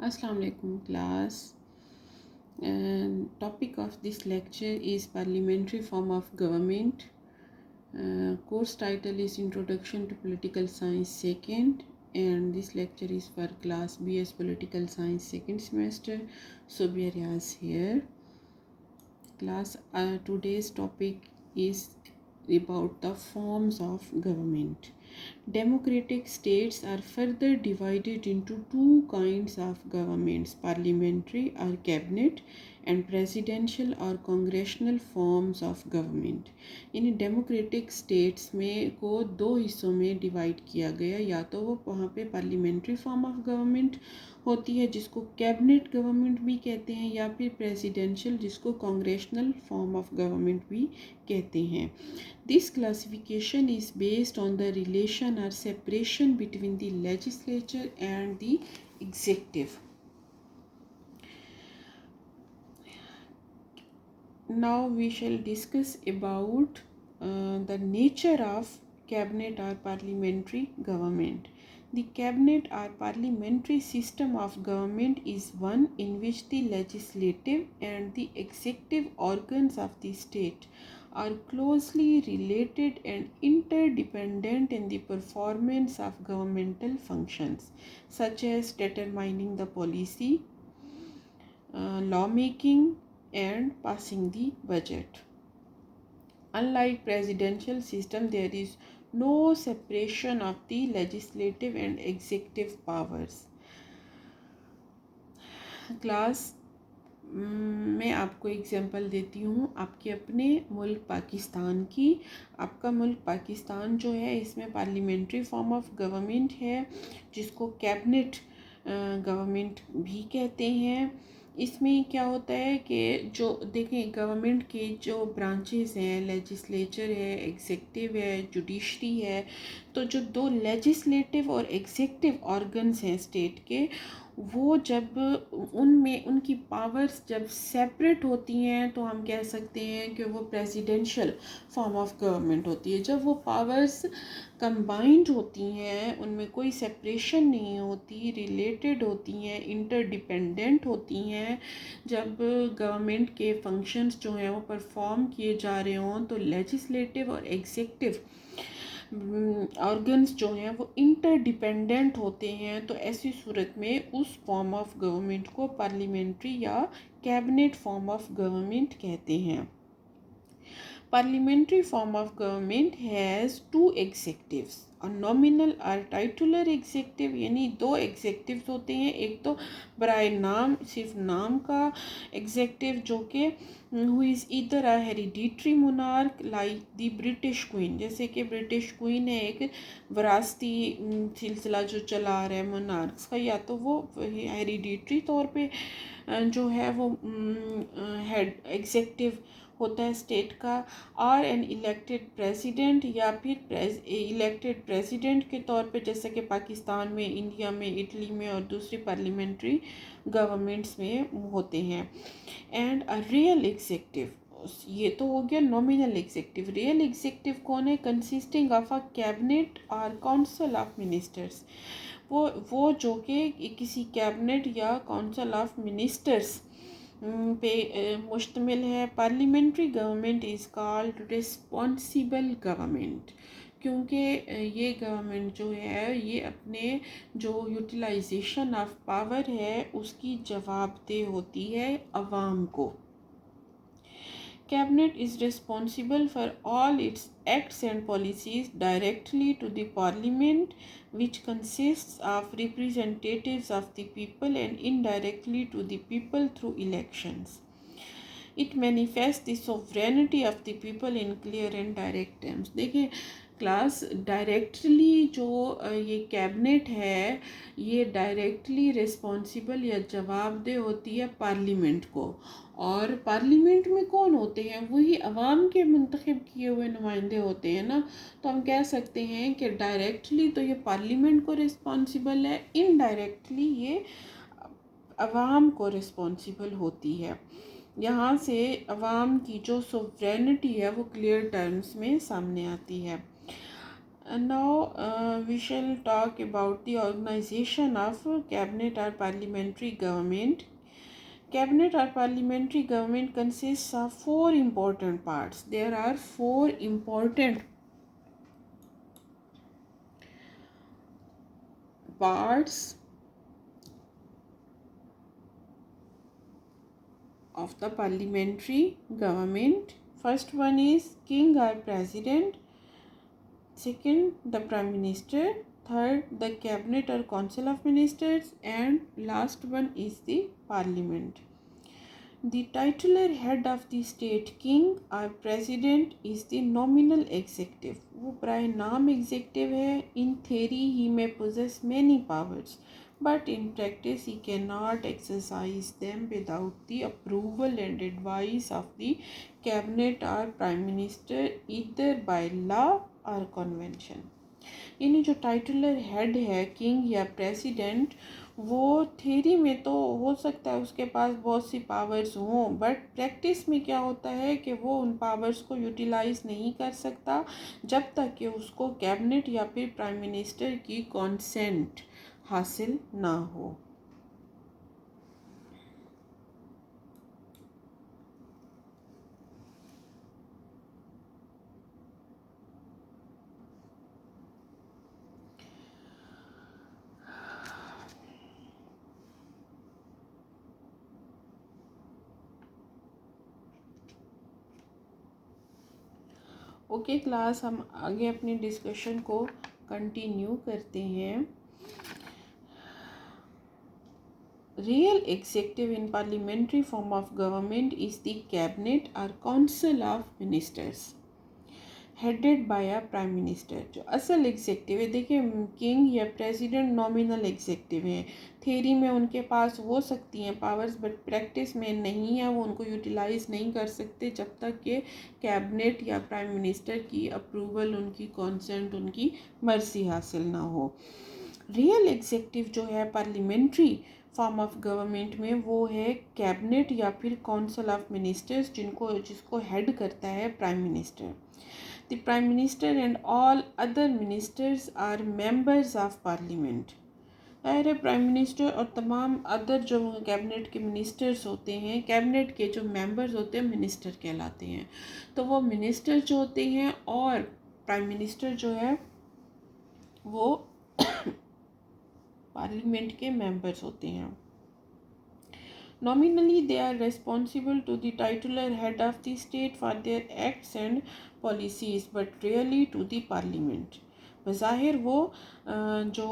Assalamu alaikum class. Topic of this lecture is parliamentary form of government. Course title is Introduction to Political Science Second, and this lecture is for class BS Political Science second semester. Sobia Riaz here. Class, today's topic is about the forms of government. Democratic states are further divided into two kinds of governments, parliamentary or cabinet and presidential or congressional forms of government. In democratic states में को दो हिस्सों में divide किया गया, या तो वो वहाँ पे पार्लियामेंट्री फॉर्म ऑफ गवर्नमेंट होती है जिसको कैबिनेट गवर्नमेंट भी कहते हैं, या फिर प्रेसिडेंशियल जिसको कांग्रेशनल फॉर्म ऑफ गवर्नमेंट भी कहते हैं. This classification is based on the relation or separation between the legislature and the executive. Now we shall discuss about the nature of cabinet or parliamentary government. The cabinet or parliamentary system of government is one in which the legislative and the executive organs of the state are closely related and interdependent in the performance of governmental functions, such as determining the policy, lawmaking, and passing the budget. Unlike presidential system, there is no separation of the legislative and executive powers. Class मैं आपको example देती हूँ आपके अपने मुल्क पाकिस्तान की. आपका मुल्क पाकिस्तान जो है इसमें पार्लियामेंट्री फॉर्म ऑफ गवर्नमेंट है जिसको कैबिनेट गवर्नमेंट भी कहते हैं. इसमें क्या होता है कि जो देखें गवर्नमेंट के जो ब्रांचेस हैं, लेजिस्लेचर है, एग्जीक्यूटिव है, जुडिशरी है, तो जो दो लेजिस्लेटिव और एग्जीक्यूटिव ऑर्गन्स हैं स्टेट के, वो जब उनमें उनकी पावर्स जब सेपरेट होती हैं तो हम कह सकते हैं कि वो प्रेसिडेंशियल फॉर्म ऑफ गवर्नमेंट होती है. जब वो पावर्स कंबाइंड होती हैं, उनमें कोई सेपरेशन नहीं होती, रिलेटेड होती हैं, इंटरडिपेंडेंट होती हैं, जब गवर्नमेंट के फंक्शंस जो हैं वो परफॉर्म किए जा रहे हों, तो लेजिस्लेटिव और एग्जीक्यूटिव ऑर्गन्स जो हैं वो इंटरडिपेंडेंट होते हैं. तो ऐसी सूरत में उस फॉर्म ऑफ गवर्नमेंट को पार्लियामेंट्री या कैबिनेट फॉर्म ऑफ गवर्नमेंट कहते हैं. Parliamentary form of government has two executives, a nominal और titular executive, यानी दो executives होते हैं. एक तो बराए नाम सिर्फ नाम का executive जो कि who is either a hereditary monarch like the British Queen, जैसे कि ब्रिटिश क्वीन है एक विरासती सिलसिला जो चला रहा है मोनार्क्स का, या तो वो हेरिडिटरी तौर पे जो है वो हेड एग्जेक्टिव होता है स्टेट का, और एन इलेक्टेड प्रेसिडेंट, या फिर इलेक्टेड प्रेसिडेंट के तौर पे जैसे कि पाकिस्तान में, इंडिया में, इटली में और दूसरी पार्लियामेंट्री गवर्नमेंट्स में होते हैं. एंड अ रियल एग्जीक्यूटिव, ये तो हो गया नॉमिनल एग्जीक्यूटिव. रियल एग्जीक्यूटिव कौन है? कंसिस्टिंग ऑफ अ कैबिनेट और काउंसिल ऑफ मिनिस्टर्स. वो जो कि किसी कैबिनेट या काउंसिल ऑफ मिनिस्टर्स पे मुश्तमिल है. Parliamentary government is called responsible government, क्योंकि ये गवर्नमेंट जो है ये अपने जो यूटिलाइजेशन ऑफ पावर है उसकी जवाबदेह होती है अवाम को. Cabinet is responsible for all its acts and policies directly to the Parliament, which consists of representatives of the people, and indirectly to the people through elections. It manifests the sovereignty of the people in clear and direct terms. देखिए class, directly जो ये cabinet है ये directly responsible या जवाबदेह होती है parliament को. और पार्लियामेंट में कौन होते हैं? वही अवाम के मुंतखब किए हुए नुमाइंदे होते हैं ना. तो हम कह सकते हैं कि डायरेक्टली तो ये पार्लियामेंट को रिस्पॉन्सिबल है, इनडायरेक्टली ये अवाम को रिस्पॉन्सिबल होती है. यहाँ से अवाम की जो सोवरेनिटी है वो क्लियर टर्म्स में सामने आती है. Now we shall talk about the organization of cabinet or parliamentary government. Cabinet or parliamentary government consists of four important parts. There are four important parts of the parliamentary government. First one is king or president. Second, the prime minister. Third, the cabinet or council of ministers. And last one is the parliament. The titular head of the state, king or president, is the nominal executive. वो प्राय नाम executive है. In theory, he may possess many powers, but in practice, he cannot exercise them without the approval and advice of the cabinet or prime minister, either by law or convention. यानी जो titular head है, king या president, वो theory में तो हो सकता है उसके पास बहुत सी पावर्स हों, बट प्रैक्टिस में क्या होता है कि वो उन पावर्स को यूटिलाइज नहीं कर सकता जब तक कि उसको कैबिनेट या फिर प्राइम मिनिस्टर की कॉन्सेंट हासिल ना हो. ओके क्लास, हम आगे अपनी डिस्कशन को कंटिन्यू करते हैं. Real executive in parliamentary form of government is the cabinet और council of ministers headed by a prime minister. जो असल एग्जीक्यूटिव है, देखिए किंग या प्रेसिडेंट नॉमिनल एग्जीक्यूटिव हैं. थ्योरी में उनके पास हो सकती हैं पावर्स, बट प्रैक्टिस में नहीं है. वो उनको यूटिलाइज नहीं कर सकते जब तक कि कैबिनेट या प्राइम मिनिस्टर की अप्रूवल, उनकी कॉन्सेंट, उनकी मर्जी हासिल ना हो. रियल एग्जीक्यूटिव जो है पार्लियामेंट्री फॉर्म ऑफ गवर्नमेंट में, वो है कैबिनेट या फिर काउंसिल ऑफ मिनिस्टर्स, जिसको हेड करता है prime minister. The Prime Minister and all other ministers are members of Parliament. अरे प्राइम मिनिस्टर और तमाम अदर जो कैबिनेट के मिनिस्टर्स होते हैं, कैबिनेट के जो मेंबर्स होते हैं, मिनिस्टर कहलाते हैं. तो वो मिनिस्टर जो होते हैं और प्राइम मिनिस्टर जो है वो पार्लियामेंट के मेंबर्स होते हैं. Nominally, they are responsible to the titular head of the state for their acts and policies, but really to the parliament. बज़ाहिर वो जो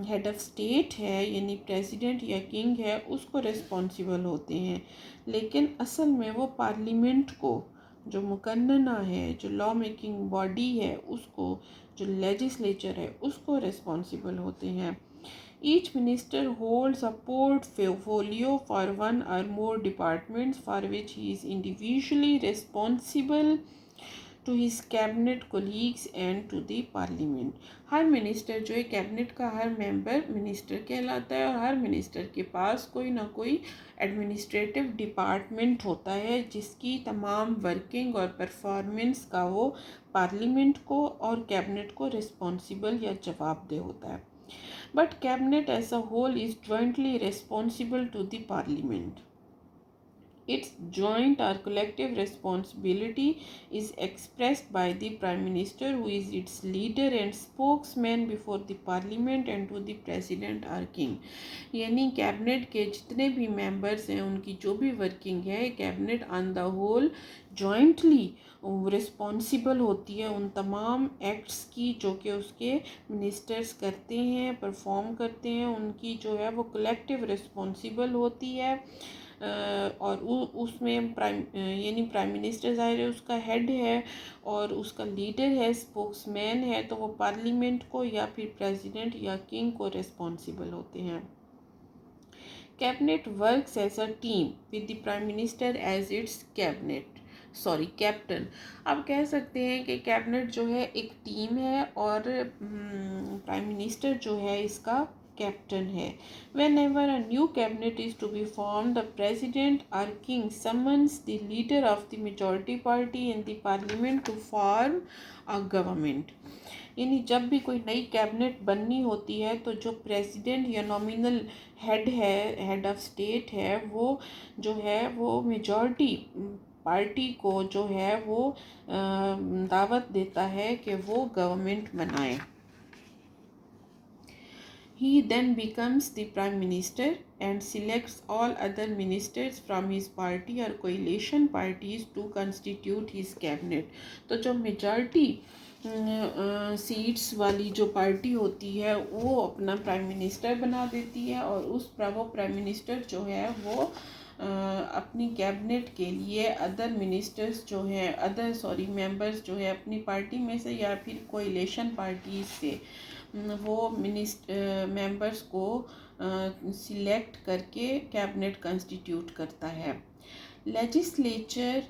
हेड ऑफ स्टेट है यानी प्रेसिडेंट या किंग है उसको रिस्पॉन्सिबल होते हैं, लेकिन असल में वो पार्लियामेंट को, जो मुकन्नना है, जो लॉ मेकिंग बॉडी है, उसको, जो लेजिस्लेचर है, उसको रिस्पॉन्सिबल होते हैं. Each minister holds a portfolio for one or more departments for which he is individually responsible to his cabinet colleagues and to the parliament. Her minister जो है, cabinet का हर मेंबर मिनिस्टर कहलाता है और हर मिनिस्टर के पास कोई ना कोई एडमिनिस्ट्रेटिव डिपार्टमेंट होता है जिसकी तमाम वर्किंग और परफॉर्मेंस का वो पार्लियामेंट को और कैबिनेट को रिस्पॉन्सिबल या जवाबदेह होता है. But cabinet as a whole is jointly responsible to the parliament. Its joint or collective responsibility is expressed by the prime minister, who is its leader and spokesman before the parliament, and to the president or king. यानी cabinet के जितने भी members हैं उनकी जो भी working है, cabinet on the whole jointly responsible होती है उन तमाम एक्ट्स की जो कि उसके मिनिस्टर्स करते हैं, परफॉर्म करते हैं. उनकी जो है वो कलेक्टिव रिस्पॉन्सिबल होती है. और उसमें प्राइम मिनिस्टर ज़ाहिर है उसका हेड है और उसका लीडर है, स्पोक्समैन है, तो वो पार्लियामेंट को या फिर प्रेसिडेंट या किंग को रिस्पॉन्सिबल होते हैं. Cabinet works as a team with the prime minister as its captain. अब कह सकते हैं कि कैबिनेट जो है एक टीम है और प्राइम मिनिस्टर जो है इसका कैप्टन है. Whenever a new cabinet is to be formed, the president or king summons the leader of the majority party in the parliament to form a government. यानी जब भी कोई नई कैबिनेट बननी होती है तो जो प्रेसिडेंट या नॉमिनल हेड है, हेड ऑफ स्टेट है, वो जो है वो मेजॉरिटी पार्टी को जो है वो दावत देता है कि वो गवर्नमेंट बनाए। He then becomes the prime minister and selects all other ministers from his party or coalition parties to constitute his cabinet। तो जो मेजॉरिटी सीट्स वाली जो पार्टी होती है वो अपना प्राइम मिनिस्टर बना देती है और वो प्राइम मिनिस्टर जो है वो अपनी कैबिनेट के लिए अदर मिनिस्टर्स जो हैं मेंबर्स जो है अपनी पार्टी में से या फिर कोएलिशन पार्टीज से वो मेंबर्स को सिलेक्ट करके कैबिनेट कंस्टिट्यूट करता है। Legislature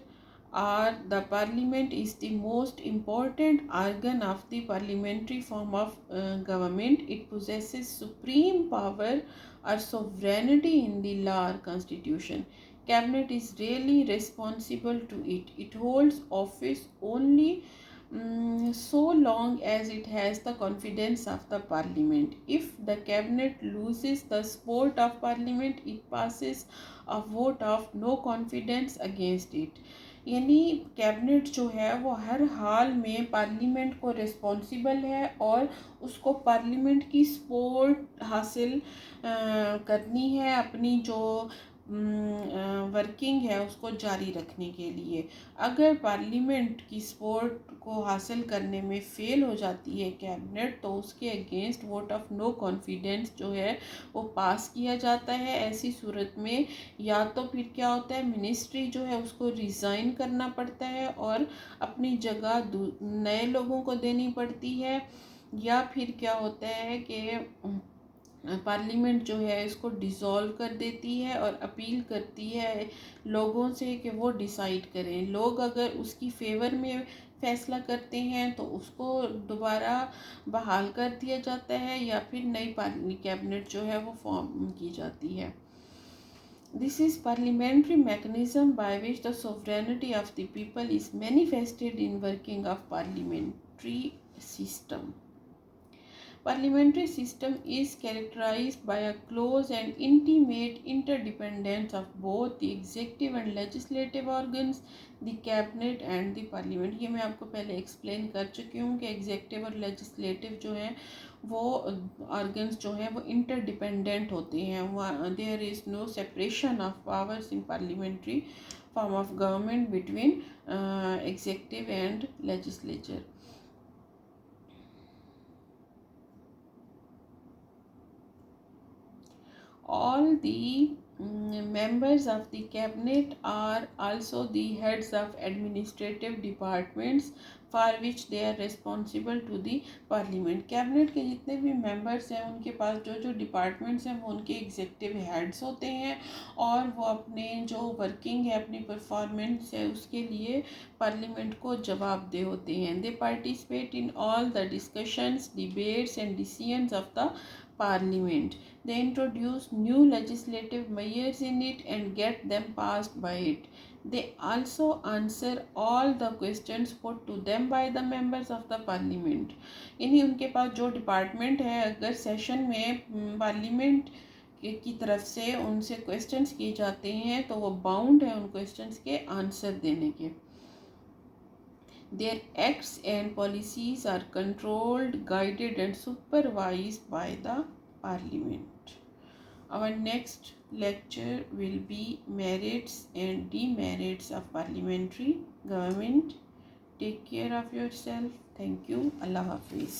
or the parliament is the most important organ of the parliamentary form of government. It possesses supreme power or sovereignty in the law or constitution. Cabinet is really responsible to it. It holds office only so long as it has the confidence of the parliament. If the cabinet loses the support of parliament, it passes a vote of no confidence against it। यानी cabinet जो है वो हर हाल में parliament को responsible है और उसको parliament की सपोर्ट हासिल करनी है अपनी जो वर्किंग है उसको जारी रखने के लिए। अगर पार्लियामेंट की सपोर्ट को हासिल करने में फेल हो जाती है कैबिनेट तो उसके against vote of no confidence जो है वो पास किया जाता है। ऐसी सूरत में या तो फिर क्या होता है, मिनिस्ट्री जो है उसको रिज़ाइन करना पड़ता है और अपनी जगह नए लोगों को देनी पड़ती है, या फिर क्या होता है कि पार्लियामेंट जो है इसको डिसॉल्व कर देती है और अपील करती है लोगों से कि वो डिसाइड करें। लोग अगर उसकी फेवर में फैसला करते हैं तो उसको दोबारा बहाल कर दिया जाता है या फिर नई कैबिनेट जो है वो फॉर्म की जाती है। This is parliamentary mechanism by which the sovereignty of the people is manifested in working of parliamentary system. Parliamentary system is characterized by a close and intimate interdependence of both the executive and legislative organs, the cabinet and the parliament। ये मैं आपको पहले explain कर चुकी हूँ कि executive और legislative जो हैं वो ऑर्गन्स जो हैं वो इंटरडिपेंडेंट होते हैं। There is no separation of powers in parliamentary form of government between executive and legislature. All the members of the cabinet are also the heads of administrative departments for which they are responsible to the parliament। Cabinet के जितने भी members हैं उनके पास जो जो departments हैं वो उनके एग्जीक्यूटिव हेड्स होते हैं और वो अपने जो वर्किंग है अपनी परफॉर्मेंस है उसके लिए पार्लियामेंट को जवाबदेह होते हैं। दे participate in all the discussions, debates and decisions of the parliament। They introduce new legislative measures in it and get them passed by it। They also answer all the questions put to them by the members of the parliament। यानी उनके पास जो department है अगर session में parliament की तरफ से उनसे क्वेश्चंस किए जाते हैं तो वो बाउंड है उन क्वेश्चंस के आंसर देने के। Their acts and policies are controlled, guided and supervised by the parliament। Our next lecture will be merits and demerits of parliamentary government। Take care of yourself। Thank you। Allah Hafiz।